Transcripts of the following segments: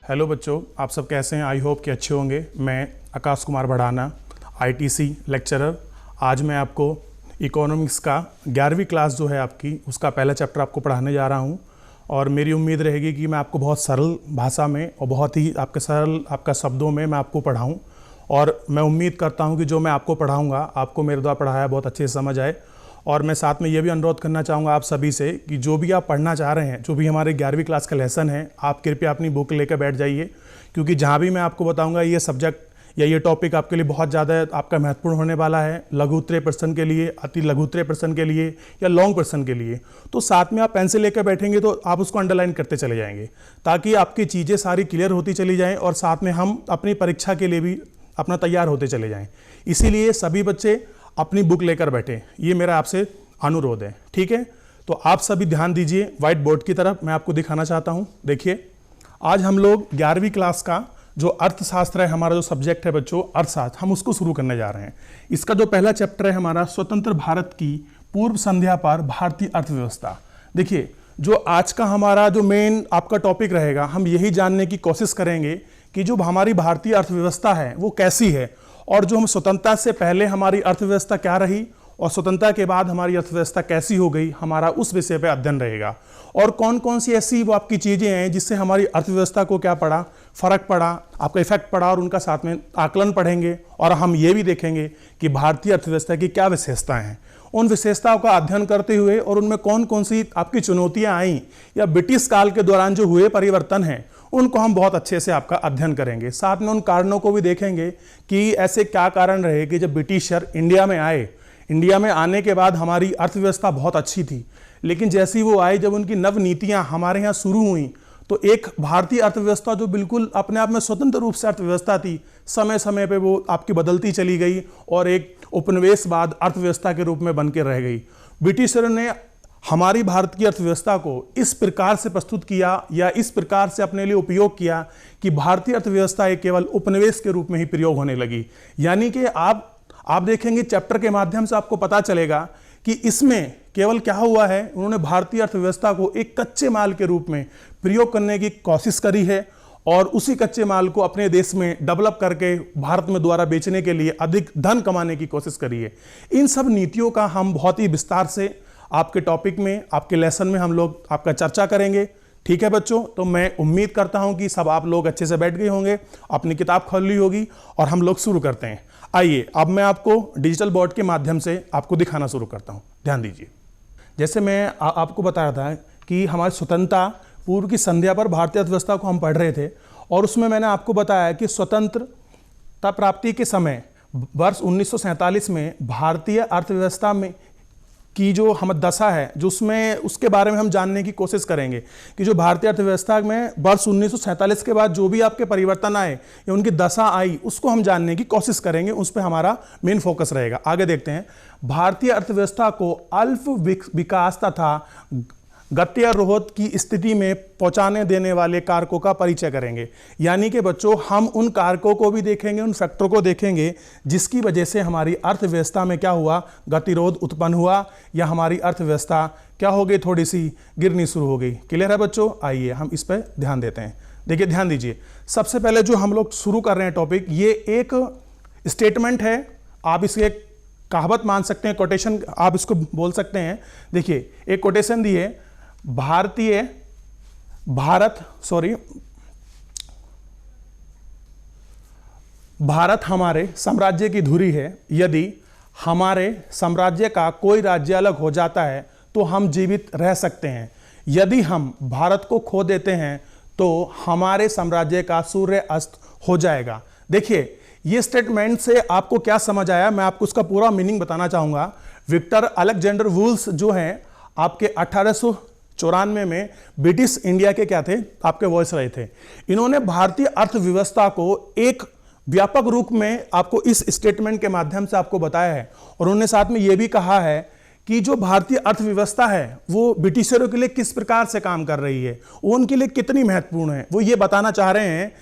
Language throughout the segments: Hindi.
हेलो बच्चों, आप सब कैसे हैं? आई होप कि अच्छे होंगे। मैं आकाश कुमार भड़ाना, आईटीसी लेक्चरर। आज मैं आपको इकोनॉमिक्स का 11वीं क्लास जो है आपकी, उसका पहला चैप्टर आपको पढ़ाने जा रहा हूं। और मेरी उम्मीद रहेगी कि मैं आपको बहुत सरल भाषा में और बहुत ही आपका शब्दों में मैं आपको पढ़ाऊँ। और मैं उम्मीद करता हूँ कि जो मैं आपको पढ़ाऊँगा आपको मेरे द्वारा पढ़ाया बहुत अच्छे से समझ आए। और मैं साथ में ये भी अनुरोध करना चाहूँगा आप सभी से कि जो भी आप पढ़ना चाह रहे हैं, जो भी हमारे 11वीं क्लास का लेसन है, आप कृपया अपनी बुक लेकर बैठ जाइए। क्योंकि जहाँ भी मैं आपको बताऊँगा ये सब्जेक्ट या ये टॉपिक आपके लिए बहुत ज़्यादा आपका महत्वपूर्ण होने वाला है। लघु उत्तरीय प्रश्न के लिए, अति लघु उत्तरीय प्रश्न के लिए या लॉन्ग प्रश्न के लिए। तो साथ में आप पेंसिल लेकर बैठेंगे तो आप उसको अंडरलाइन करते चले जाएंगे, ताकि आपकी चीज़ें सारी क्लियर होती चली जाएँ और साथ में हम अपनी परीक्षा के लिए भी अपना तैयार होते चले जाएँ। इसीलिए सभी बच्चे अपनी बुक लेकर बैठे, ये मेरा आपसे अनुरोध है। ठीक है, तो आप सभी ध्यान दीजिए व्हाइट बोर्ड की तरफ। मैं आपको दिखाना चाहता हूं। देखिए, आज हम लोग 11वीं क्लास का जो अर्थशास्त्र है, हमारा जो सब्जेक्ट है बच्चों अर्थशास्त्र, हम उसको शुरू करने जा रहे हैं। इसका जो पहला चैप्टर है हमारा, स्वतंत्र भारत की पूर्व संध्या पर भारतीय अर्थव्यवस्था। देखिए, जो आज का हमारा जो मेन आपका टॉपिक रहेगा, हम यही जानने की कोशिश करेंगे कि जो हमारी भारतीय अर्थव्यवस्था है वो कैसी है, और जो हम स्वतंत्रता से पहले हमारी अर्थव्यवस्था क्या रही और स्वतंत्रता के बाद हमारी अर्थव्यवस्था कैसी हो गई, हमारा उस विषय पे अध्ययन रहेगा। और कौन कौन सी ऐसी वो आपकी चीज़ें हैं जिससे हमारी अर्थव्यवस्था को क्या पड़ा, फर्क पड़ा, आपका इफेक्ट पड़ा, और उनका साथ में आकलन पढ़ेंगे। और हम ये भी देखेंगे कि भारतीय अर्थव्यवस्था की क्या विशेषताएं हैं, उन विशेषताओं का अध्ययन करते हुए और उनमें कौन कौन सी आपकी चुनौतियां आई या ब्रिटिश काल के दौरान जो हुए परिवर्तन हैं, उनको हम बहुत अच्छे से आपका अध्ययन करेंगे। साथ में उन कारणों को भी देखेंगे कि ऐसे क्या कारण रहे कि जब ब्रिटिशर इंडिया में आए, इंडिया में आने के बाद हमारी अर्थव्यवस्था बहुत अच्छी थी, लेकिन जैसी वो आई, जब उनकी नव नीतियां हमारे यहाँ शुरू हुई, तो एक भारतीय अर्थव्यवस्था जो बिल्कुल अपने आप में स्वतंत्र रूप से अर्थव्यवस्था थी, समय समय पे वो आपकी बदलती चली गई और एक उपनिवेशवाद अर्थव्यवस्था के रूप में बन के रह गई। ब्रिटिशरों ने हमारी भारत की अर्थव्यवस्था को इस प्रकार से प्रस्तुत किया या इस प्रकार से अपने लिए उपयोग किया कि भारतीय अर्थव्यवस्था एक केवल उपनिवेश के रूप में ही प्रयोग होने लगी। यानी कि आप देखेंगे चैप्टर के माध्यम से आपको पता चलेगा कि इसमें केवल क्या हुआ है, उन्होंने भारतीय अर्थव्यवस्था को एक कच्चे माल के रूप में प्रयोग करने की कोशिश करी है और उसी कच्चे माल को अपने देश में डेवलप करके भारत में द्वारा बेचने के लिए अधिक धन कमाने की कोशिश करी है। इन सब नीतियों का हम बहुत ही विस्तार से आपके टॉपिक में, आपके लेसन में हम लोग आपका चर्चा करेंगे। ठीक है बच्चों, तो मैं उम्मीद करता हूं कि सब आप लोग अच्छे से बैठ गए होंगे, अपनी किताब खोल ली होगी और हम लोग शुरू करते हैं। आइए, अब मैं आपको डिजिटल बोर्ड के माध्यम से आपको दिखाना शुरू करता हूं। ध्यान दीजिए। जैसे मैं आपको बता रहा था कि हमारी स्वतंत्रता पूर्व की संध्या पर भारतीय अर्थव्यवस्था को हम पढ़ रहे थे, और उसमें मैंने आपको बताया कि स्वतंत्रता प्राप्ति के समय वर्ष 1947 में भारतीय अर्थव्यवस्था में की जो हम दशा है, जो उसके बारे में हम जानने की कोशिश करेंगे कि जो भारतीय अर्थव्यवस्था में वर्ष 1947 के बाद जो भी आपके परिवर्तन आए या उनकी दशा आई, उसको हम जानने की कोशिश करेंगे। उस पर हमारा मेन फोकस रहेगा। आगे देखते हैं। भारतीय अर्थव्यवस्था को अल्प विकास तथा गत्यारोध की स्थिति में पहुंचाने देने वाले कारकों का परिचय करेंगे। यानी कि बच्चों, हम उन कारकों को भी देखेंगे, उन फैक्टरों को देखेंगे जिसकी वजह से हमारी अर्थव्यवस्था में क्या हुआ, गतिरोध उत्पन्न हुआ या हमारी अर्थव्यवस्था क्या हो गई, थोड़ी सी गिरनी शुरू हो गई। क्लियर है बच्चों? आइए हम इस पर ध्यान देते हैं। देखिए, ध्यान दीजिए। सबसे पहले जो हम लोग शुरू कर रहे हैं टॉपिक, ये एक स्टेटमेंट है, आप इसे एक कहावत मान सकते हैं, कोटेशन आप इसको बोल सकते हैं। देखिए, एक कोटेशन दी है, भारत हमारे साम्राज्य की धुरी है। यदि हमारे साम्राज्य का कोई राज्य अलग हो जाता है तो हम जीवित रह सकते हैं। यदि हम भारत को खो देते हैं तो हमारे साम्राज्य का सूर्य अस्त हो जाएगा। देखिए, ये स्टेटमेंट से आपको क्या समझ आया, मैं आपको उसका पूरा मीनिंग बताना चाहूंगा। विक्टर अलेक्जेंडर वुल्स जो हैं, आपके 1894 में ब्रिटिश इंडिया के क्या थे, आपके वॉइसरॉय थे। इन्होंने भारतीय अर्थव्यवस्था को एक व्यापक रूप में आपको इस स्टेटमेंट के माध्यम से आपको बताया है, और उन्होंने साथ में यह भी कहा है कि जो भारतीय अर्थव्यवस्था है वो ब्रिटिशरों के लिए किस प्रकार से काम कर रही है, वो उनके लिए कितनी महत्वपूर्ण है। वो ये बताना चाह रहे हैं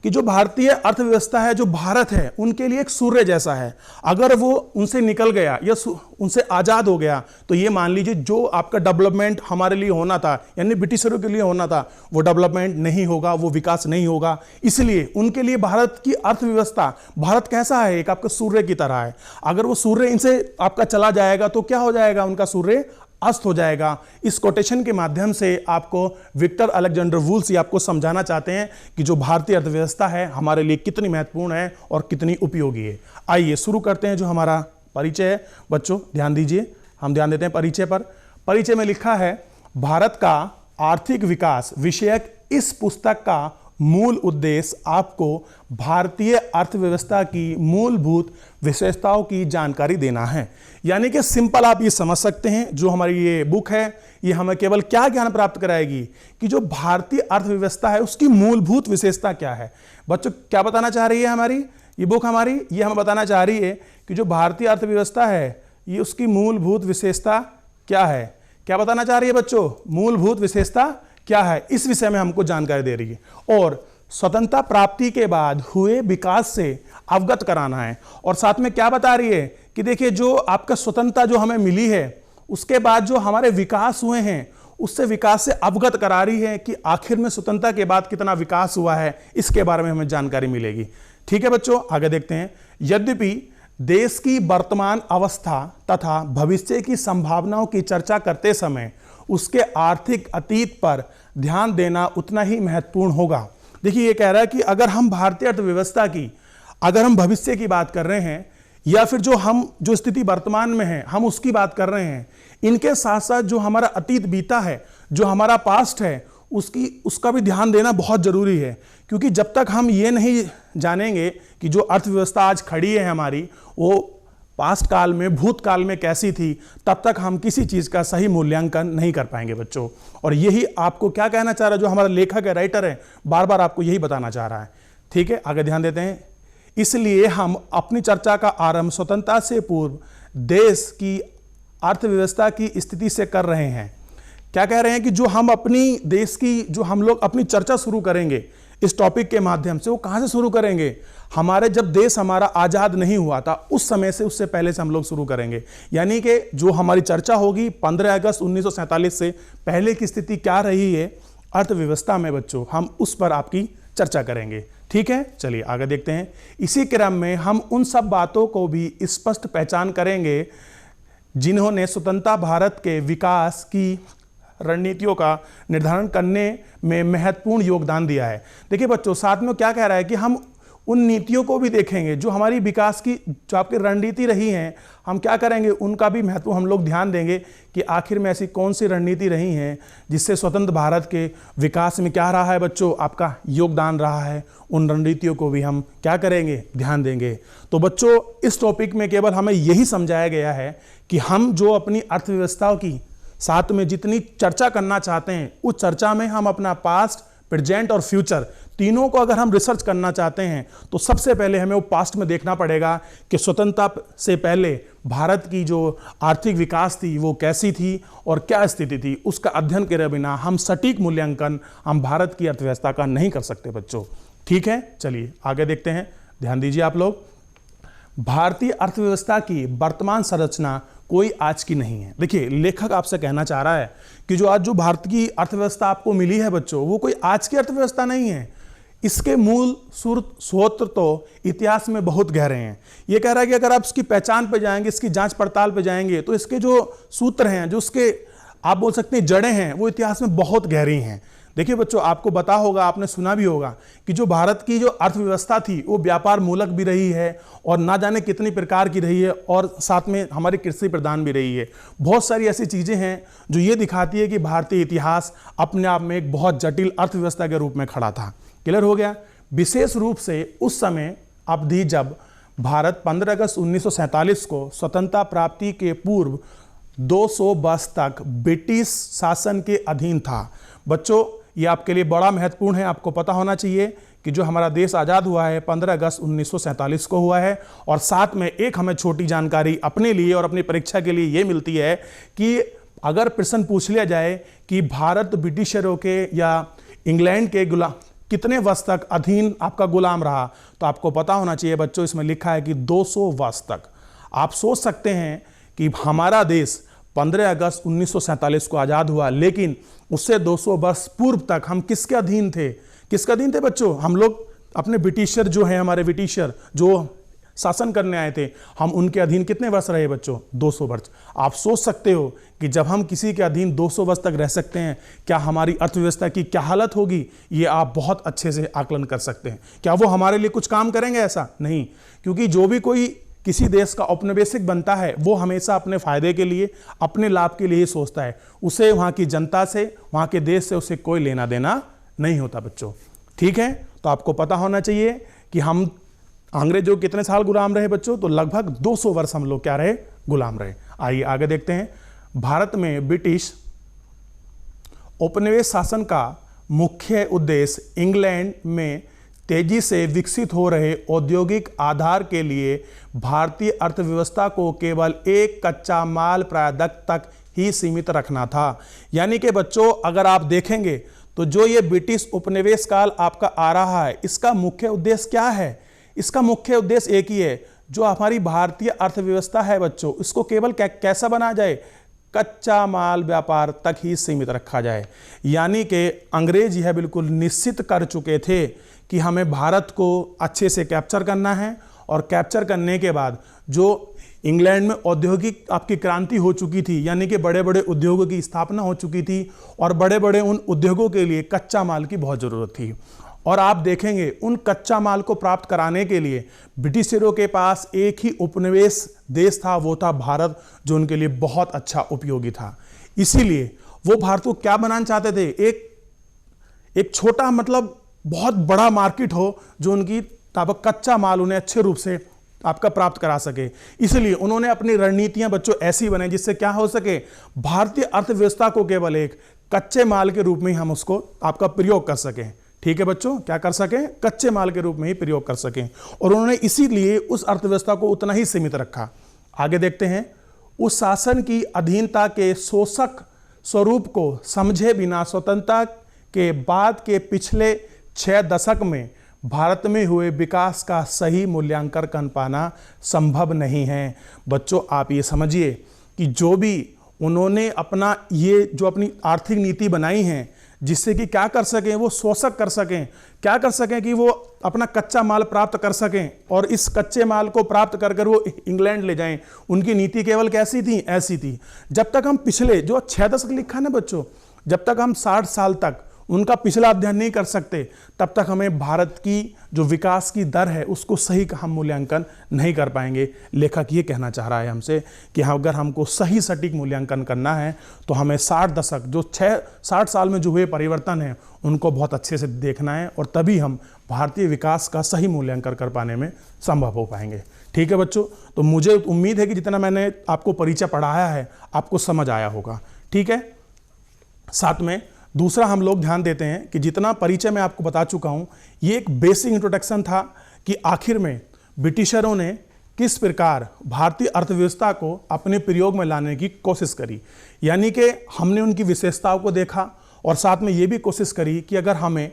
कि जो भारतीय अर्थव्यवस्था है, जो भारत है, उनके लिए एक सूर्य जैसा है। अगर वो उनसे निकल गया या उनसे आज़ाद हो गया तो ये मान लीजिए जो आपका डेवलपमेंट हमारे लिए होना था, यानी ब्रिटिशरों के लिए होना था, वो डेवलपमेंट नहीं होगा, वो विकास नहीं होगा। इसलिए उनके लिए भारत की अर्थव्यवस्था, भारत कैसा है, एक आपका सूर्य की तरह है। अगर वो सूर्य इनसे आपका चला जाएगा तो क्या हो जाएगा, उनका सूर्य अस्त हो जाएगा। इस कोटेशन के माध्यम से आपको विक्टर अलेक्जेंडर वुल्स ये आपको समझाना चाहते हैं कि जो भारतीय अर्थव्यवस्था है हमारे लिए कितनी महत्वपूर्ण है और कितनी उपयोगी है। आइए शुरू करते हैं जो हमारा परिचय है। बच्चों ध्यान दीजिए, हम ध्यान देते हैं परिचय पर। परिचय में लिखा है, भारत का आर्थिक विकास विषयक इस पुस्तक का मूल उद्देश्य आपको भारतीय अर्थव्यवस्था की मूलभूत विशेषताओं की जानकारी देना है। यानी कि सिंपल आप ये समझ सकते हैं, जो हमारी ये बुक है ये हमें केवल क्या ज्ञान प्राप्त कराएगी कि जो भारतीय अर्थव्यवस्था है उसकी मूलभूत विशेषता क्या है। बच्चों क्या बताना चाह रही है हमारी ये बुक, हमारी ये हमें बताना चाह रही है कि जो भारतीय अर्थव्यवस्था है ये उसकी मूलभूत विशेषता क्या है। क्या बताना चाह रही है बच्चों, मूलभूत विशेषता क्या है, इस विषय में हमको जानकारी दे रही है। और स्वतंत्रता प्राप्ति के बाद हुए विकास से अवगत कराना है। और साथ में क्या बता रही है कि देखिए जो आपका स्वतंत्रता जो हमें मिली है उसके बाद जो हमारे विकास हुए हैं उससे विकास से अवगत करा रही है कि आखिर में स्वतंत्रता के बाद कितना विकास हुआ है, इसके बारे में हमें जानकारी मिलेगी। ठीक है बच्चों, आगे देखते हैं। यद्यपि देश की वर्तमान अवस्था तथा भविष्य की संभावनाओं की चर्चा करते समय उसके आर्थिक अतीत पर ध्यान देना उतना ही महत्वपूर्ण होगा। देखिए ये कह रहा है कि अगर हम भारतीय अर्थव्यवस्था की, अगर हम भविष्य की बात कर रहे हैं या फिर जो स्थिति वर्तमान में है हम उसकी बात कर रहे हैं, इनके साथ साथ जो हमारा अतीत बीता है, जो हमारा पास्ट है, उसका भी ध्यान देना बहुत जरूरी है। क्योंकि जब तक हम ये नहीं जानेंगे कि जो अर्थव्यवस्था आज खड़ी है हमारी वो पास्ट काल में, भूतकाल में कैसी थी, तब तक हम किसी चीज का सही मूल्यांकन नहीं कर पाएंगे बच्चों। और यही आपको क्या कहना चाह रहा है, जो हमारा लेखक है, राइटर है, बार बार आपको यही बताना चाह रहा है। ठीक है, आगे ध्यान देते हैं। इसलिए हम अपनी चर्चा का आरंभ स्वतंत्रता से पूर्व देश की अर्थव्यवस्था की स्थिति से कर रहे हैं। क्या कह रहे हैं कि जो हम अपनी देश की, जो हम लोग अपनी चर्चा शुरू करेंगे इस टॉपिक के माध्यम से, वो कहां से शुरू करेंगे, हमारे जब देश हमारा आजाद नहीं हुआ था उस समय से, उससे पहले से हम लोग शुरू करेंगे। यानी कि जो हमारी चर्चा होगी 15 अगस्त 1947 से पहले की स्थिति क्या रही है अर्थव्यवस्था में बच्चों, हम उस पर आपकी चर्चा करेंगे। ठीक है, चलिए आगे देखते हैं। इसी क्रम में हम उन सब बातों को भी स्पष्ट पहचान करेंगे जिन्होंने स्वतंत्रता भारत के विकास की रणनीतियों का निर्धारण करने में महत्वपूर्ण योगदान दिया है। देखिए बच्चों, साथ में क्या कह रहा है कि हम उन नीतियों को भी देखेंगे जो हमारी विकास की, जो आपकी रणनीति रही हैं, हम क्या करेंगे उनका भी महत्व हम लोग ध्यान देंगे कि आखिर में ऐसी कौन सी रणनीति रही हैं जिससे स्वतंत्र भारत के विकास में क्या रहा है बच्चों, आपका योगदान रहा है। उन रणनीतियों को भी हम क्या करेंगे, ध्यान देंगे। तो बच्चों इस टॉपिक में केवल हमें यही समझाया गया है कि हम जो अपनी अर्थव्यवस्थाओं की साथ में जितनी चर्चा करना चाहते हैं उस चर्चा में हम अपना पास्ट, प्रेजेंट और फ्यूचर तीनों को अगर हम रिसर्च करना चाहते हैं तो सबसे पहले हमें वो पास्ट में देखना पड़ेगा कि स्वतंत्रता से पहले भारत की जो आर्थिक विकास थी वो कैसी थी और क्या स्थिति थी। उसका अध्ययन करे बिना हम सटीक मूल्यांकन हम भारत की अर्थव्यवस्था का नहीं कर सकते बच्चों। ठीक है, चलिए आगे देखते हैं। ध्यान दीजिए आप लोग, भारतीय अर्थव्यवस्था की वर्तमान संरचना कोई आज की नहीं है। देखिए लेखक आपसे कहना चाह रहा है कि जो आज जो भारत की अर्थव्यवस्था आपको मिली है बच्चों, वो कोई आज की अर्थव्यवस्था नहीं है। इसके मूल स्रोत तो इतिहास में बहुत गहरे हैं। ये कह रहा है कि अगर आप इसकी पहचान पे जाएंगे, इसकी जांच पड़ताल पे जाएंगे तो इसके जो सूत्र हैं, जो उसके आप बोल सकते हैं जड़ें हैं, वो इतिहास में बहुत गहरी हैं। देखिए बच्चों, आपको पता होगा, आपने सुना भी होगा कि जो भारत की जो अर्थव्यवस्था थी वो व्यापार मूलक भी रही है और ना जाने कितनी प्रकार की रही है, और साथ में हमारी कृषि प्रधान भी रही है। बहुत सारी ऐसी चीज़ें हैं जो ये दिखाती है कि भारतीय इतिहास अपने आप में एक बहुत जटिल अर्थव्यवस्था के रूप में खड़ा था। क्लियर हो गया। विशेष रूप से उस समय अवधि जब भारत 15 अगस्त 1947 को स्वतंत्रता प्राप्ति के पूर्व 200 वर्ष तक ब्रिटिश शासन के अधीन था। बच्चों ये आपके लिए बड़ा महत्वपूर्ण है, आपको पता होना चाहिए कि जो हमारा देश आज़ाद हुआ है 15 अगस्त 1947 को हुआ है। और साथ में एक हमें छोटी जानकारी अपने लिए और अपनी परीक्षा के लिए ये मिलती है कि अगर प्रश्न पूछ लिया जाए कि भारत ब्रिटिशरों के या इंग्लैंड के कितने वर्ष तक अधीन आपका गुलाम रहा? तो आपको पता होना चाहिए बच्चों, इसमें लिखा है कि 200 वर्ष तक। आप सोच सकते हैं कि हमारा देश 15 अगस्त 1947 को आज़ाद हुआ, लेकिन उससे 200 वर्ष पूर्व तक हम किसके अधीन थे? किसके अधीन थे बच्चों? हम लोग अपने ब्रिटिशर जो हैं, हमारे ब्रिटिशर जो शासन करने आए थे, हम उनके अधीन कितने वर्ष रहे बच्चों? 200 वर्ष। आप सोच सकते हो कि जब हम किसी के अधीन 200 वर्ष तक रह सकते हैं, क्या हमारी अर्थव्यवस्था की क्या हालत होगी? ये आप बहुत अच्छे से आकलन कर सकते हैं। क्या वो हमारे लिए कुछ काम करेंगे? ऐसा नहीं, क्योंकि जो भी कोई किसी देश का औपनिवेशिक बनता है वो हमेशा अपने फायदे के लिए, अपने लाभ के लिए ही सोचता है। उसे वहाँ की जनता से, वहाँ के देश से उसे कोई लेना देना नहीं होता बच्चों। ठीक है, तो आपको पता होना चाहिए कि हम अंग्रेजों कितने साल गुलाम रहे बच्चों? तो लगभग 200 वर्ष हम लोग क्या रहे? गुलाम रहे। आइए आगे देखते हैं। भारत में ब्रिटिश औपनिवेश शासन का मुख्य उद्देश्य इंग्लैंड में तेजी से विकसित हो रहे औद्योगिक आधार के लिए भारतीय अर्थव्यवस्था को केवल एक कच्चा माल प्रायद्वीप तक ही सीमित रखना था। यानी कि बच्चों, अगर आप देखेंगे तो जो ये ब्रिटिश उपनिवेश काल आपका आ रहा है, इसका मुख्य उद्देश्य क्या है? इसका मुख्य उद्देश्य एक ही है, जो हमारी भारतीय अर्थव्यवस्था है बच्चों, इसको केवल कैसा बना जाए? कच्चा माल व्यापार तक ही सीमित रखा जाए। यानी कि अंग्रेज यह बिल्कुल निश्चित कर चुके थे कि हमें भारत को अच्छे से कैप्चर करना है, और कैप्चर करने के बाद जो इंग्लैंड में औद्योगिक आपकी क्रांति हो चुकी थी, यानी कि बड़े बड़े उद्योगों की स्थापना हो चुकी थी, और बड़े बड़े उन उद्योगों के लिए कच्चा माल की बहुत ज़रूरत थी। और आप देखेंगे उन कच्चा माल को प्राप्त कराने के लिए ब्रिटिशरों के पास एक ही उपनिवेश देश था, वो था भारत, जो उनके लिए बहुत अच्छा उपयोगी था। इसीलिए वो भारत को क्या बनाना चाहते थे? एक छोटा, मतलब बहुत बड़ा मार्केट हो, जो उनकी कच्चा माल उन्हें अच्छे रूप से आपका प्राप्त करा सके। इसलिए उन्होंने अपनी रणनीतियां बच्चों ऐसी बनाई जिससे क्या हो सके? भारतीय अर्थव्यवस्था को केवल एक कच्चे माल के रूप में ही हम उसको आपका प्रयोग कर सकें। ठीक है बच्चों, क्या कर सकें? कच्चे माल के रूप में ही प्रयोग कर सकें। और उन्होंने इसीलिए उस अर्थव्यवस्था को उतना ही सीमित रखा। आगे देखते हैं। उस शासन की अधीनता के शोषक स्वरूप को समझे बिना स्वतंत्रता के बाद के पिछले 6 दशक में भारत में हुए विकास का सही मूल्यांकन कर पाना संभव नहीं है। बच्चों, आप ये समझिए कि जो भी उन्होंने अपना ये जो अपनी आर्थिक नीति बनाई है, जिससे कि क्या कर सकें? वो शोषक कर सकें, क्या कर सकें कि वो अपना कच्चा माल प्राप्त कर सकें, और इस कच्चे माल को प्राप्त कर कर वो इंग्लैंड ले जाएं। उनकी नीति केवल कैसी थी? ऐसी थी। जब तक हम पिछले जो 6 दशक लिखा ना बच्चों, जब तक हम 60 साल तक उनका पिछला अध्ययन नहीं कर सकते, तब तक हमें भारत की जो विकास की दर है उसको सही हम मूल्यांकन नहीं कर पाएंगे। लेखक ये कहना चाह रहा है हमसे कि अगर हमको सही सटीक मूल्यांकन करना है तो हमें 60 दशक जो 60 साल में जो हुए परिवर्तन हैं उनको बहुत अच्छे से देखना है, और तभी हम भारतीय विकास का सही मूल्यांकन कर पाने में संभव हो पाएंगे। ठीक है बच्चों, तो मुझे उम्मीद है कि जितना मैंने आपको परिचय पढ़ाया है आपको समझ आया होगा। ठीक है, साथ में दूसरा हम लोग ध्यान देते हैं कि जितना परिचय मैं आपको बता चुका हूं, ये एक बेसिक इंट्रोडक्शन था कि आखिर में ब्रिटिशरों ने किस प्रकार भारतीय अर्थव्यवस्था को अपने प्रयोग में लाने की कोशिश करी। यानी कि हमने उनकी विशेषताओं को देखा, और साथ में ये भी कोशिश करी कि अगर हमें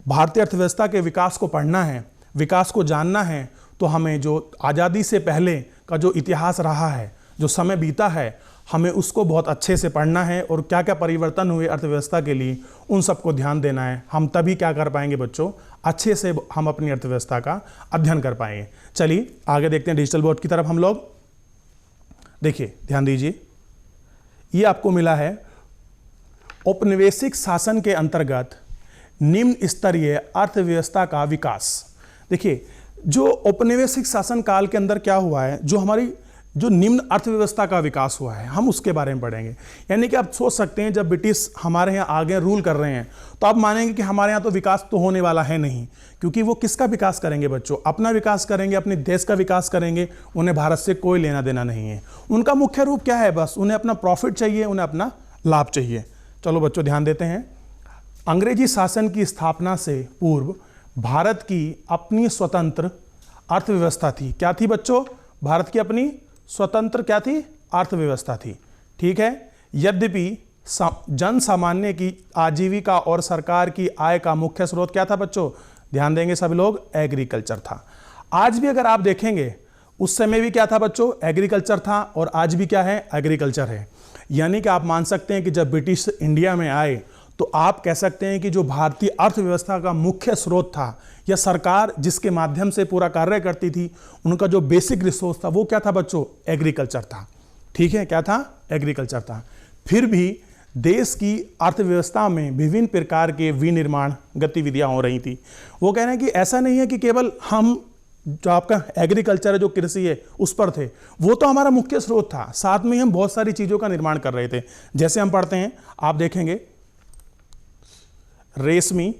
भारतीय अर्थव्यवस्था के विकास को पढ़ना है, विकास को जानना है, तो हमें जो आज़ादी से पहले का जो इतिहास रहा है, जो समय बीता है, हमें उसको बहुत अच्छे से पढ़ना है, और क्या क्या परिवर्तन हुए अर्थव्यवस्था के लिए उन सबको ध्यान देना है। हम तभी क्या कर पाएंगे बच्चों? अच्छे से हम अपनी अर्थव्यवस्था का अध्ययन कर पाएंगे। चलिए आगे देखते हैं डिजिटल बोर्ड की तरफ हम लोग। देखिए, ध्यान दीजिए, ये आपको मिला है औपनिवेशिक शासन के अंतर्गत निम्न स्तरीय अर्थव्यवस्था का विकास। देखिए, जो औपनिवेशिक शासन काल के अंदर क्या हुआ है, जो हमारी जो निम्न अर्थव्यवस्था का विकास हुआ है, हम उसके बारे में पढ़ेंगे। यानी कि आप सोच सकते हैं, जब ब्रिटिश हमारे यहाँ आगे रूल कर रहे हैं तो आप मानेंगे कि हमारे यहाँ तो विकास तो होने वाला है नहीं, क्योंकि वो किसका विकास करेंगे बच्चों? अपना विकास करेंगे, अपने देश का विकास करेंगे। उन्हें भारत से कोई लेना देना नहीं है। उनका मुख्य रूप क्या है? बस उन्हें अपना प्रॉफिट चाहिए, उन्हें अपना लाभ चाहिए। चलो बच्चों ध्यान देते हैं। अंग्रेजी शासन की स्थापना से पूर्व भारत की अपनी स्वतंत्र अर्थव्यवस्था थी। क्या थी बच्चों? भारत की अपनी स्वतंत्र क्या थी? अर्थव्यवस्था थी। ठीक है, यद्यपि जन सामान्य की आजीविका और सरकार की आय का मुख्य स्रोत क्या था बच्चों? ध्यान देंगे सभी लोग, एग्रीकल्चर था। आज भी अगर आप देखेंगे, उस समय भी क्या था बच्चों? एग्रीकल्चर था, और आज भी क्या है? एग्रीकल्चर है। यानी कि आप मान सकते हैं कि जब ब्रिटिश इंडिया में आए तो आप कह सकते हैं कि जो भारतीय अर्थव्यवस्था का मुख्य स्रोत था, या सरकार जिसके माध्यम से पूरा कार्य करती थी, उनका जो बेसिक रिसोर्स था वो क्या था बच्चों? एग्रीकल्चर था। ठीक है, क्या था? एग्रीकल्चर था। फिर भी देश की अर्थव्यवस्था में विभिन्न प्रकार के विनिर्माण गतिविधियां हो रही थी। वो कह रहे हैं कि ऐसा नहीं है कि केवल हम जो आपका एग्रीकल्चर है, जो कृषि है, उस पर थे, वो तो हमारा मुख्य स्रोत था, साथ में हम बहुत सारी चीज़ों का निर्माण कर रहे थे। जैसे हम पढ़ते हैं, आप देखेंगे रेशमी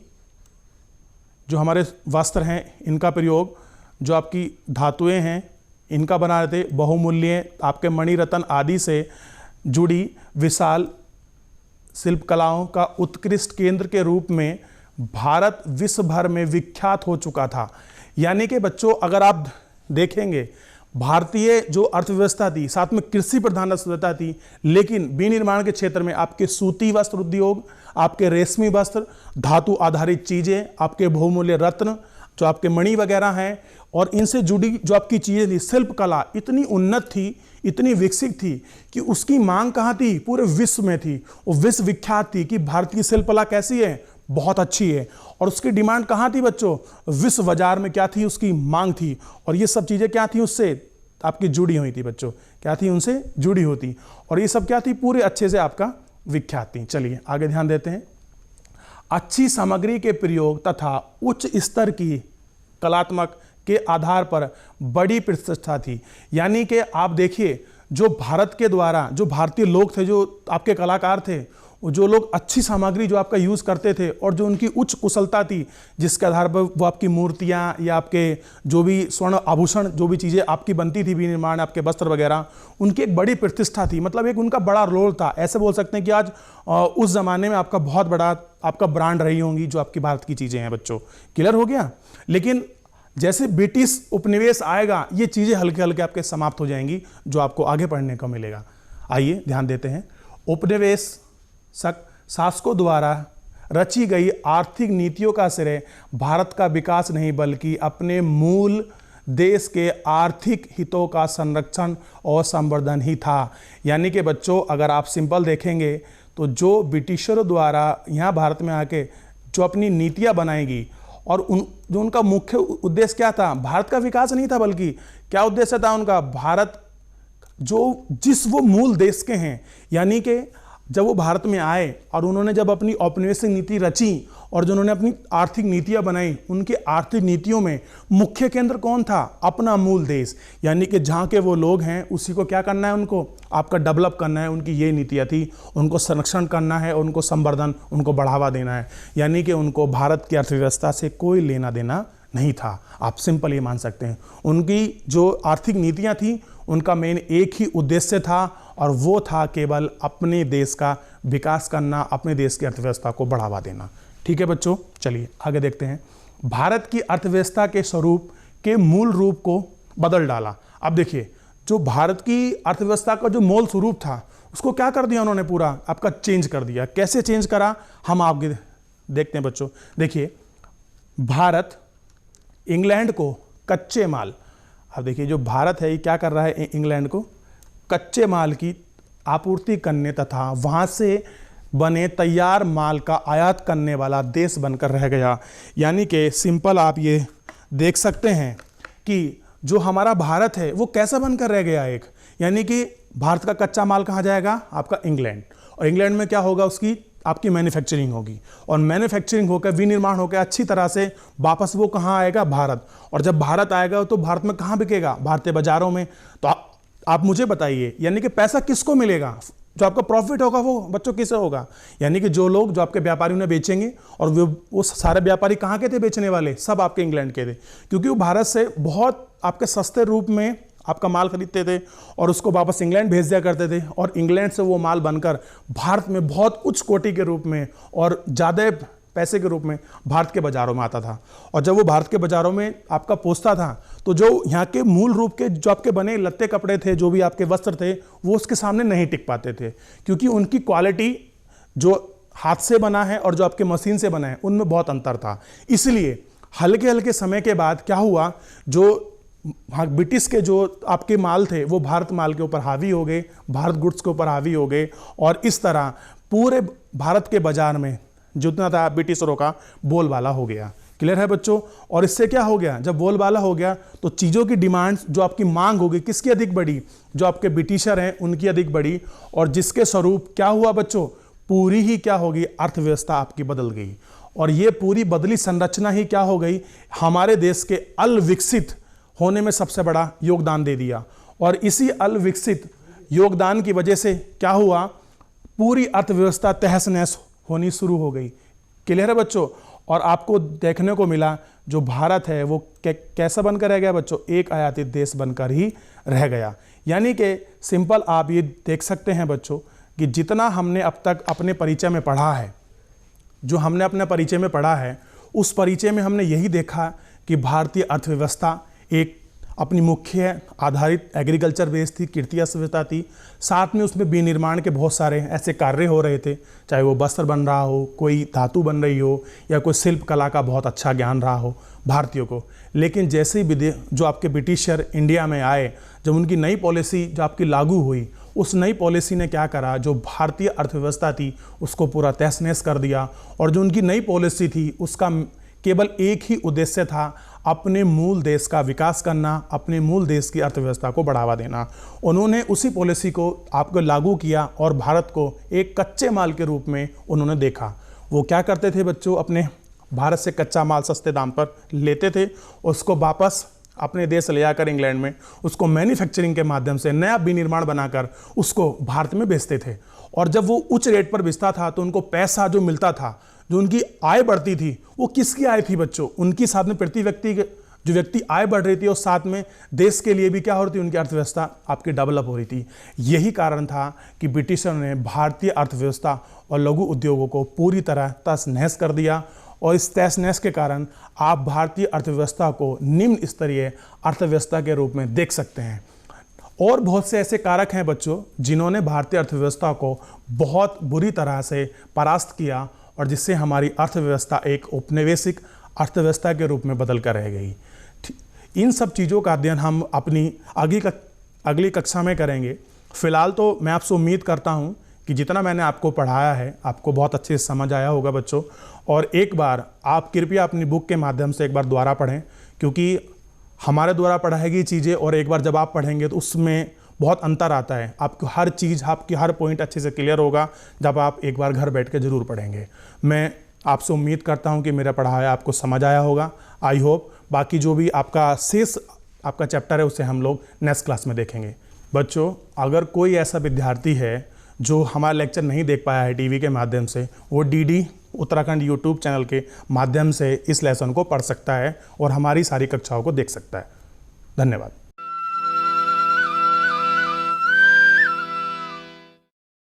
जो हमारे वस्त्र हैं, इनका प्रयोग, जो आपकी धातुएं हैं इनका बना रहे थे, बहुमूल्य आपके मणि रत्न आदि से जुड़ी विशाल शिल्प कलाओं का उत्कृष्ट केंद्र के रूप में भारत विश्व भर में विख्यात हो चुका था। यानी कि बच्चों अगर आप देखेंगे, भारतीय जो अर्थव्यवस्था थी, साथ में कृषि प्रधान अर्थव्यवस्था थी, लेकिन विनिर्माण के क्षेत्र में आपके सूती वस्त्र उद्योग, आपके रेशमी वस्त्र, धातु आधारित चीजें, आपके बहुमूल्य रत्न, जो आपके मणि वगैरह हैं, और इनसे जुड़ी जो आपकी चीजें थी, शिल्प कला इतनी उन्नत थी, इतनी विकसित थी कि उसकी मांग कहाँ थी? पूरे विश्व में थी। वो विश्व विख्यात थी कि भारतीय शिल्प कला कैसी है? बहुत अच्छी है। और उसकी डिमांड कहाँ थी बच्चों? विश्व बाजार में क्या थी? उसकी मांग थी। और ये सब चीजें क्या थी? उससे आपकी जुड़ी हुई थी बच्चों, क्या थी? उनसे जुड़ी होती। और ये सब क्या थी? पूरे अच्छे से आपका विख्यात थी। चलिए आगे ध्यान देते हैं। अच्छी सामग्री के प्रयोग तथा उच्च स्तर की कलात्मक के आधार पर बड़ी प्रतिष्ठा थी। यानी कि आप देखिए, जो भारत के द्वारा, जो भारतीय लोग थे, जो आपके कलाकार थे, जो लोग अच्छी सामग्री जो आपका यूज़ करते थे, और जो उनकी उच्च कुशलता थी, जिसके आधार पर वो आपकी मूर्तियाँ या आपके जो भी स्वर्ण आभूषण, जो भी चीज़ें आपकी बनती थी, विनिर्माण, आपके वस्त्र वगैरह, उनकी एक बड़ी प्रतिष्ठा थी। मतलब एक उनका बड़ा रोल था। ऐसे बोल सकते हैं कि आज उस ज़माने में आपका बहुत बड़ा आपका ब्रांड रही होंगी जो आपकी भारत की चीज़ें हैं बच्चों। क्लियर हो गया? लेकिन जैसे ब्रिटिश उपनिवेश आएगा, ये चीज़ें हल्के हल्के आपके समाप्त हो जाएंगी, जो आपको आगे पढ़ने को मिलेगा। आइए ध्यान देते हैं। उपनिवेश शासकों द्वारा रची गई आर्थिक नीतियों का श्रेय भारत का विकास नहीं, बल्कि अपने मूल देश के आर्थिक हितों का संरक्षण और संवर्धन ही था। यानी कि बच्चों अगर आप सिंपल देखेंगे तो जो ब्रिटिशरों द्वारा यहाँ भारत में आके जो अपनी नीतियाँ बनाएगी, और जो उनका मुख्य उद्देश्य क्या था? भारत का विकास नहीं था, बल्कि क्या उद्देश्य था उनका? भारत जो जिस वो मूल देश के हैं, यानी कि जब वो भारत में आए और उन्होंने जब अपनी औपनिवेशिक नीति रची और जो उन्होंने अपनी आर्थिक नीतियां बनाई, उनकी आर्थिक नीतियों में मुख्य केंद्र कौन था? अपना मूल देश। यानी कि जहाँ के वो लोग हैं उसी को क्या करना है? उनको आपका डेवलप करना है। उनकी ये नीतियाँ थी, उनको संरक्षण करना है, उनको संवर्धन, उनको बढ़ावा देना है। यानी कि उनको भारत की अर्थव्यवस्था से कोई लेना देना नहीं था। आप सिंपल ये मान सकते हैं। उनकी जो आर्थिक नीतियाँ थी, उनका मेन एक ही उद्देश्य था, और वो था केवल अपने देश का विकास करना, अपने देश की अर्थव्यवस्था को बढ़ावा देना। ठीक है बच्चों, चलिए आगे देखते हैं। भारत की अर्थव्यवस्था के स्वरूप के मूल रूप को बदल डाला। अब देखिए, जो भारत की अर्थव्यवस्था का जो मूल स्वरूप था, उसको क्या कर दिया उन्होंने? पूरा आपका चेंज कर दिया। कैसे चेंज करा, हम आगे देखते हैं बच्चों। देखिए, भारत इंग्लैंड को कच्चे माल, अब देखिए जो भारत है ये क्या कर रहा है? इंग्लैंड को कच्चे माल की आपूर्ति करने तथा वहाँ से बने तैयार माल का आयात करने वाला देश बनकर रह गया। यानी कि सिंपल आप ये देख सकते हैं कि जो हमारा भारत है वो कैसा बनकर रह गया एक, यानी कि भारत का कच्चा माल कहाँ जाएगा? आपका इंग्लैंड। और इंग्लैंड में क्या होगा? उसकी आपकी मैन्युफैक्चरिंग होगी, और मैन्युफैक्चरिंग होकर विनिर्माण होकर अच्छी तरह से वापस वो कहाँ आएगा? भारत। और जब भारत आएगा तो भारत में कहाँ बिकेगा? भारतीय बाजारों में। तो आप मुझे बताइए, यानी कि पैसा किसको मिलेगा? जो आपका प्रॉफिट होगा वो बच्चों किससे होगा? यानी कि जो लोग, जो आपके व्यापारी उन्हें बेचेंगे, और वो सारे व्यापारी कहाँ के थे बेचने वाले? सब आपके इंग्लैंड के थे, क्योंकि वो भारत से बहुत आपके सस्ते रूप में आपका माल खरीदते थे और उसको वापस इंग्लैंड भेज दिया करते थे, और इंग्लैंड से वो माल बनकर भारत में बहुत उच्च कोटि के रूप में और ज़्यादा पैसे के रूप में भारत के बाज़ारों में आता था। और जब वो भारत के बाज़ारों में आपका पहुंचता था, तो जो यहाँ के मूल रूप के जो आपके बने लत्ते कपड़े थे, जो भी आपके वस्त्र थे, वो उसके सामने नहीं टिक पाते थे, क्योंकि उनकी क्वालिटी जो हाथ से बना है और जो आपके मशीन से बना है उनमें बहुत अंतर था। इसलिए हल्के हल्के समय के बाद क्या हुआ, जो ब्रिटिश के जो आपके माल थे वो भारत माल के ऊपर हावी हो गए, भारत गुड्स के ऊपर हावी हो गए, और इस तरह पूरे भारत के बाजार में जितना था ब्रिटिशरों का बोलबाला हो गया। क्लियर है बच्चों? और इससे क्या हो गया, जब बोलबाला हो गया तो चीज़ों की डिमांड, जो आपकी मांग होगी, किसकी अधिक बढ़ी? जो आपके ब्रिटिशर हैं उनकी अधिक बढ़ी, और जिसके स्वरूप क्या हुआ बच्चों, पूरी ही क्या होगी, अर्थव्यवस्था आपकी बदल गई। और ये पूरी बदली संरचना ही क्या हो गई, हमारे देश के अल्पविकसित होने में सबसे बड़ा योगदान दे दिया। और इसी अल्पविकसित योगदान की वजह से क्या हुआ, पूरी अर्थव्यवस्था तहस नहस होनी शुरू हो गई। क्लियर है बच्चों? और आपको देखने को मिला जो भारत है वो कैसा बनकर रह गया बच्चों, एक आयातित देश बनकर ही रह गया। यानी कि सिंपल आप ये देख सकते हैं बच्चों कि जितना हमने अब तक अपने परिचय में पढ़ा है, जो हमने अपने परिचय में पढ़ा है, उस परिचय में हमने यही देखा कि भारतीय अर्थव्यवस्था एक अपनी मुख्य आधारित एग्रीकल्चर बेस थी, कृषि अर्थव्यवस्था थी। साथ में उसमें विनिर्माण के बहुत सारे ऐसे कार्य हो रहे थे, चाहे वो वस्त्र बन रहा हो, कोई धातु बन रही हो, या कोई शिल्प कला का बहुत अच्छा ज्ञान रहा हो भारतीयों को। लेकिन जैसे ही जो आपके ब्रिटिशर इंडिया में आए, जब उनकी नई पॉलिसी जो आपकी लागू हुई, उस नई पॉलिसी ने क्या करा, जो भारतीय अर्थव्यवस्था थी उसको पूरा तहस नहस कर दिया। और जो उनकी नई पॉलिसी थी उसका केवल एक ही उद्देश्य था, अपने मूल देश का विकास करना, अपने मूल देश की अर्थव्यवस्था को बढ़ावा देना। उन्होंने उसी पॉलिसी को आपको लागू किया और भारत को एक कच्चे माल के रूप में उन्होंने देखा। वो क्या करते थे बच्चों, अपने भारत से कच्चा माल सस्ते दाम पर लेते थे, उसको वापस अपने देश ले जाकर इंग्लैंड में उसको मैन्युफैक्चरिंग के माध्यम से नया विनिर्माण बनाकर उसको भारत में बेचते थे। और जब वो उच्च रेट पर बेचता था तो उनको पैसा जो मिलता था, जो उनकी आय बढ़ती थी, वो किसकी आय थी बच्चों, उनकी। साथ में प्रति व्यक्ति जो व्यक्ति आय बढ़ रही थी और साथ में देश के लिए भी क्या हो रही थी, उनकी अर्थव्यवस्था आपकी डेवलप हो रही थी। यही कारण था कि ब्रिटिशर ने भारतीय अर्थव्यवस्था और लघु उद्योगों को पूरी तरह तहस नहस कर दिया। और इस तहस नहस के कारण आप भारतीय अर्थव्यवस्था को निम्न स्तरीय अर्थव्यवस्था के रूप में देख सकते हैं। और बहुत से ऐसे कारक हैं बच्चों जिन्होंने भारतीय अर्थव्यवस्था को बहुत बुरी तरह से परास्त किया, और जिससे हमारी अर्थव्यवस्था एक औपनिवेशिक अर्थव्यवस्था के रूप में बदल कर रह गई। इन सब चीज़ों का अध्ययन हम अपनी अगली कक्षा में करेंगे। फिलहाल तो मैं आपसे उम्मीद करता हूं कि जितना मैंने आपको पढ़ाया है आपको बहुत अच्छे से समझ आया होगा बच्चों। और एक बार आप कृपया अपनी बुक के माध्यम से एक बार दोबारा पढ़ें, क्योंकि हमारे द्वारा पढ़ाई गई चीज़ें और एक बार जब आप पढ़ेंगे तो उसमें बहुत अंतर आता है। आपको हर चीज़, आपकी हर पॉइंट अच्छे से क्लियर होगा जब आप एक बार घर बैठ के ज़रूर पढ़ेंगे। मैं आपसे उम्मीद करता हूं कि मेरा पढ़ाया आपको समझ आया होगा। आई होप बाकी जो भी आपका शेष आपका चैप्टर है उसे हम लोग नेक्स्ट क्लास में देखेंगे। बच्चों, अगर कोई ऐसा विद्यार्थी है जो हमारा लेक्चर नहीं देख पाया है टीवी के माध्यम से, वो डीडी उत्तराखंड यूट्यूब चैनल के माध्यम से इस लेसन को पढ़ सकता है और हमारी सारी कक्षाओं को देख सकता है। धन्यवाद।